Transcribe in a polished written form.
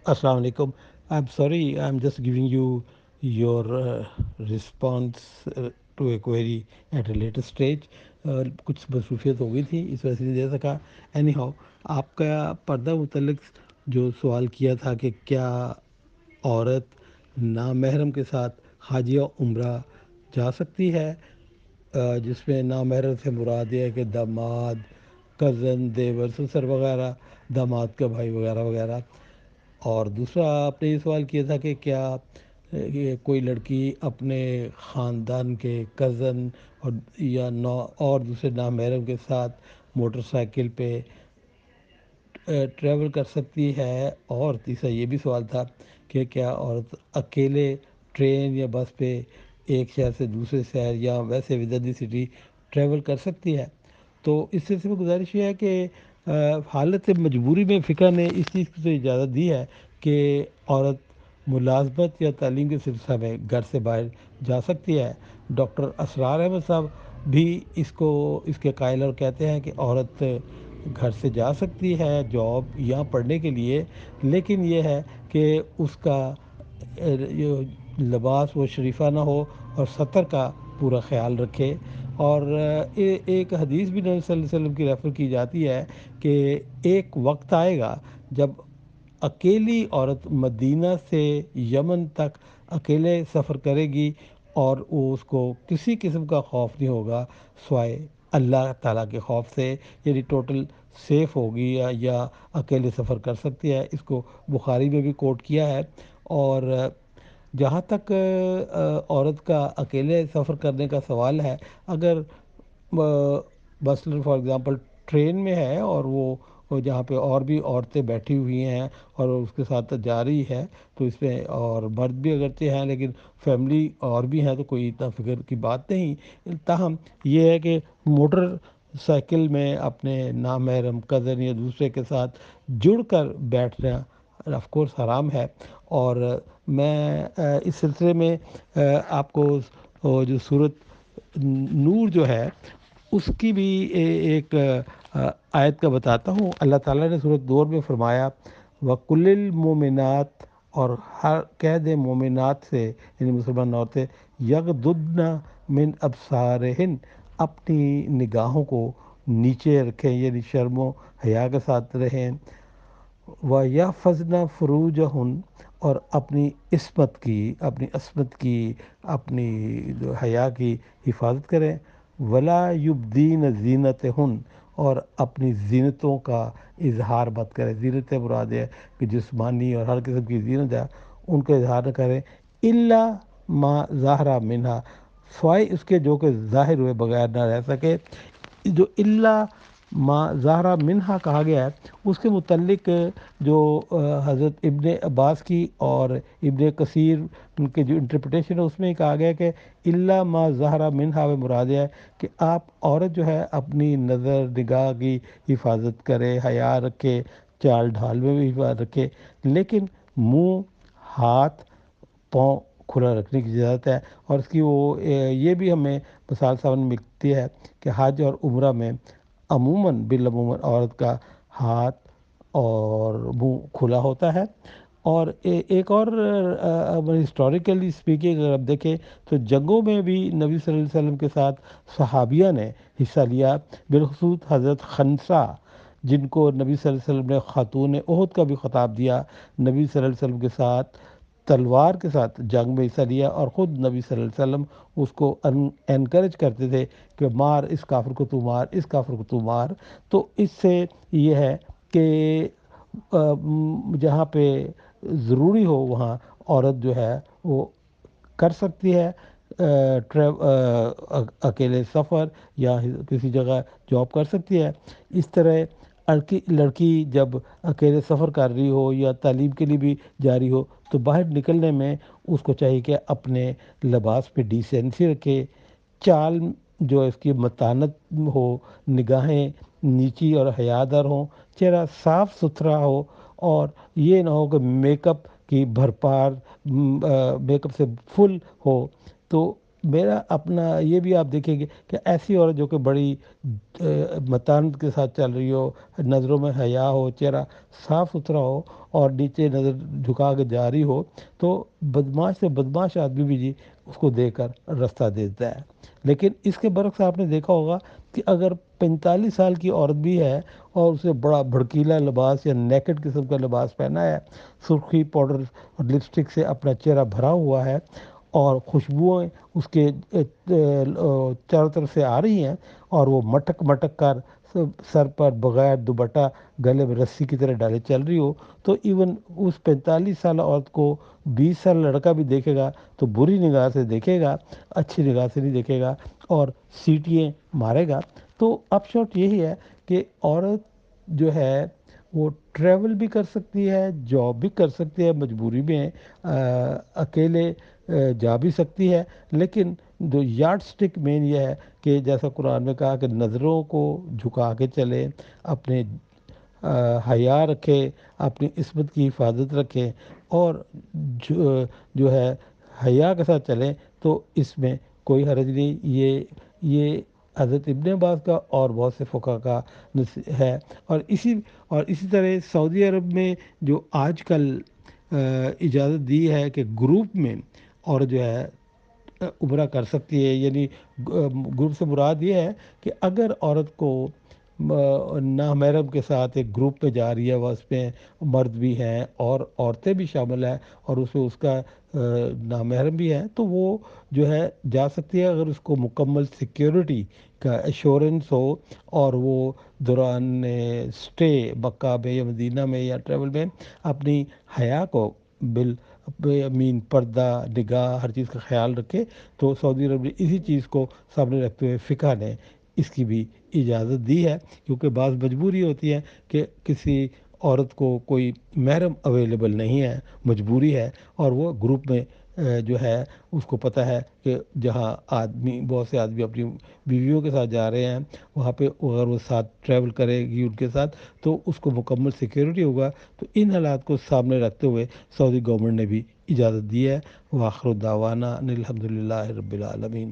Assalamu alaikum. I'm sorry, I'm just giving you your response to a query at a later stage. कुछ मसरूफियत हो गई थी इस वजह से नहीं दे सका. एनी हाउ, आपका पर्दा मुतल्लिक जो सवाल किया था कि क्या औरत नामहरम के साथ हज या उम्रा जा सकती है, जिसमें नामहरम से मुराद ये है कि दामाद, कज़न, देवर, ससुर वगैरह, दामाद का भाई वगैरह वगैरह. और दूसरा आपने ये सवाल किया था कि क्या ये कोई लड़की अपने ख़ानदान के कज़न और या नौ और दूसरे नामहरम के साथ मोटरसाइकिल पे ट्रैवल कर सकती है. और तीसरा ये भी सवाल था कि क्या औरत अकेले ट्रेन या बस पे एक शहर से दूसरे शहर या वैसे with in the city travel कर सकती है. तो इस सिलसिले में गुजारिश ये है कि हालत मजबूरी में फ़िक्र ने इस चीज़ की तो इजाज़त दी है कि औरत मुलाजमत या तालीम के सिलसिले में घर से बाहर जा सकती है. डॉक्टर असरार अहमद साहब भी इसको इसके कायल और कहते हैं कि औरत घर से जा सकती है जॉब या पढ़ने के लिए, लेकिन ये है कि उसका ये लिबास वो शरीफा ना हो और सतर का पूरा ख्याल रखे. और एक हदीस भी नबी सल्लल्लाहु अलैहि वसल्लम की रेफ़र की जाती है कि एक वक्त आएगा जब अकेली औरत मदीना से यमन तक अकेले सफ़र करेगी और वो उसको किसी किस्म का खौफ नहीं होगा सिवाय अल्लाह ताला के खौफ से. यानी टोटल सेफ़ होगी या अकेले सफ़र कर सकती है. इसको बुखारी में भी कोट किया है. और जहाँ तक औरत का अकेले सफ़र करने का सवाल है, अगर मसलन फॉर एग्ज़ाम्पल ट्रेन में है और वो जहाँ पे और भी औरतें बैठी हुई हैं और उसके साथ जा रही है, तो इसमें और मर्द भी अगरचे हैं लेकिन फैमिली और भी हैं, तो कोई इतना फ़िक्र की बात नहीं. ताहम ये है कि मोटर साइकिल में अपने नामहरम कज़न या दूसरे के साथ जुड़कर बैठना ऑफ कोर्स हराम है. और मैं इस सिलसिले में आपको वो जो सूरत नूर जो है उसकी भी एक आयत का बताता हूँ. अल्लाह ताला ने सूरत नूर में फरमाया, वकुल्लिल मोमिनात, और हर कह दे मोमिनात से यानी मुसलमान औरतें, यगदुद्ना मिन अबसारहिन, अपनी निगाहों को नीचे रखें यानी शर्मो हया के साथ रहें. व या फजना फ़ुरूज हन, और अपनी इस्मत की, अपनी असमत की, अपनी जो हया की हिफाजत करें. वला युब्दीन ज़ीनत हन, और अपनी ज़ीनतों का इजहार मत करें. ज़ीनत मुराद है कि जिस्मानी और हर किस्म की ज़ीनत है, उनका इजहार न करें. इल्ला मा ज़ाहरा मिनहा, स्वाय उसके जो कि ज़ाहिर हुए बगैर ना रह सके. जो इल्ला मा ज़ाहरा मिनहा कहा गया है, उसके मुतल्लिक जो हज़रत इब्ने अब्बास की और इब्ने कसीर उनके जो इंटरप्रिटेशन है उसमें ही कहा गया है कि इल्ला मा ज़ाहरा मिनहा में मुराद है कि आप औरत जो है अपनी नज़र निगाह की हिफाजत करे, हया रखे, चाल ढाल में भी हिफाजत रखे, लेकिन मुंह, हाथ, पाँव खुला रखने की ज़रूरत है. और इसकी वो ये भी हमें मिसाल सामने मिलती है कि हज और उम्रा में अमूमन बिलअमूमन औरत का हाथ और मुंह खुला होता है. और एक और हिस्टोरिकली स्पीकिंग अगर आप देखें तो जंगों में भी नबी सल्लल्लाहु अलैहि वसल्लम के साथ सहाबिया ने हिस्सा लिया. बिलखसूस हज़रत खनसा, जिनको नबी सल्लल्लाहु अलैहि वसल्लम ने खातून ओहद का भी खिताब दिया, नबी सल्लल्लाहु अलैहि वसल्लम के साथ तलवार के साथ जंग में हिस्सा लिया. और ख़ुद नबी सल्लल्लाहु अलैहि वसल्लम उसको एनकरेज करते थे कि मार इस काफिर को, तू मार इस काफिर को, तू मार. तो इससे ये है कि जहाँ पे ज़रूरी हो वहाँ औरत जो है वो कर सकती है अकेले सफ़र या किसी जगह जॉब कर सकती है. इस तरह लड़की लड़की जब अकेले सफ़र कर रही हो या तालीम के लिए भी जा रही हो, तो बाहर निकलने में उसको चाहिए कि अपने लिबास पे डिसेंसी रखे, चाल जो है इसकी मतानत हो, निगाहें नीची और हयादार हों, चेहरा साफ सुथरा हो, और ये ना हो कि मेकअप की भरपार मेकअप से फुल हो. तो میرا اپنا یہ بھی آپ دیکھیں گے کہ ایسی عورت جو کہ بڑی متانت کے ساتھ چل رہی ہو، نظروں میں حیا ہو، چہرہ صاف ستھرا ہو اور نیچے نظر جھکا کے جا رہی ہو، تو بدماش سے بدماش آدمی بھی جی اس کو دیکھ کر رستہ دیتا ہے۔ لیکن اس کے برعکس آپ نے دیکھا ہوگا کہ اگر 45 سال کی عورت بھی ہے اور اسے بڑا بھڑکیلا لباس یا نیکڈ قسم کا لباس پہنا ہے، سرخی پاؤڈر اور لپسٹک سے اپنا چہرہ بھرا ہوا ہے اور خوشبوئیں اس کے چاروں طرف سے آ رہی ہیں، اور وہ مٹک مٹک کر سر پر بغیر دوپٹہ گلے میں رسی کی طرح ڈالے چل رہی ہو، تو ایون اس 45 سالہ عورت کو 20 سال لڑکا بھی دیکھے گا تو بری نگاہ سے دیکھے گا، اچھی نگاہ سے نہیں دیکھے گا اور سیٹیاں مارے گا۔ تو اپ شارٹ یہی ہے کہ عورت جو ہے وہ ٹریول بھی کر سکتی ہے، جاب بھی کر سکتی ہے، مجبوری میں اکیلے جا بھی سکتی ہے، لیکن جو یارڈ سٹک مین یہ ہے کہ جیسا قرآن میں کہا کہ نظروں کو جھکا کے چلے، اپنے حیا رکھے، اپنی عصمت کی حفاظت رکھے اور جو ہے حیا کے ساتھ چلیں، تو اس میں کوئی حرج نہیں۔ یہ حضرت ابن عباس کا اور بہت سے فقہا کا ہے۔ اور اسی طرح سعودی عرب میں جو آج کل اجازت دی ہے کہ گروپ میں اور جو ہے عمرہ کر سکتی ہے، یعنی گروپ سے مراد یہ ہے کہ اگر عورت کو نامحرم کے ساتھ ایک گروپ میں جا رہی ہے، وہ اس میں مرد بھی ہیں اور عورتیں بھی شامل ہیں اور اس میں اس کا نامحرم بھی ہے، تو وہ جو ہے جا سکتی ہے اگر اس کو مکمل سیکیورٹی کا ایشورنس ہو اور وہ دوران سٹے مکہ میں یا مدینہ میں یا ٹریول میں اپنی حیا کو مین پردہ نگاہ ہر چیز کا خیال رکھے۔ تو سعودی عرب نے اسی چیز کو سامنے رکھتے ہوئے فقہ نے اس کی بھی اجازت دی ہے، کیونکہ بعض مجبوری ہوتی ہے کہ کسی عورت کو کوئی محرم اویلیبل نہیں ہے، مجبوری ہے، اور وہ گروپ میں جو ہے اس کو پتہ ہے کہ جہاں بہت سے آدمی اپنی بیویوں کے ساتھ جا رہے ہیں، وہاں پہ اگر وہ ساتھ ٹریول کرے گی ان کے ساتھ تو اس کو مکمل سیکیورٹی ہوگا۔ تو ان حالات کو سامنے رکھتے ہوئے سعودی گورنمنٹ نے بھی اجازت دی ہے۔ وآخر دعوانا ان الحمد للہ رب العالمین۔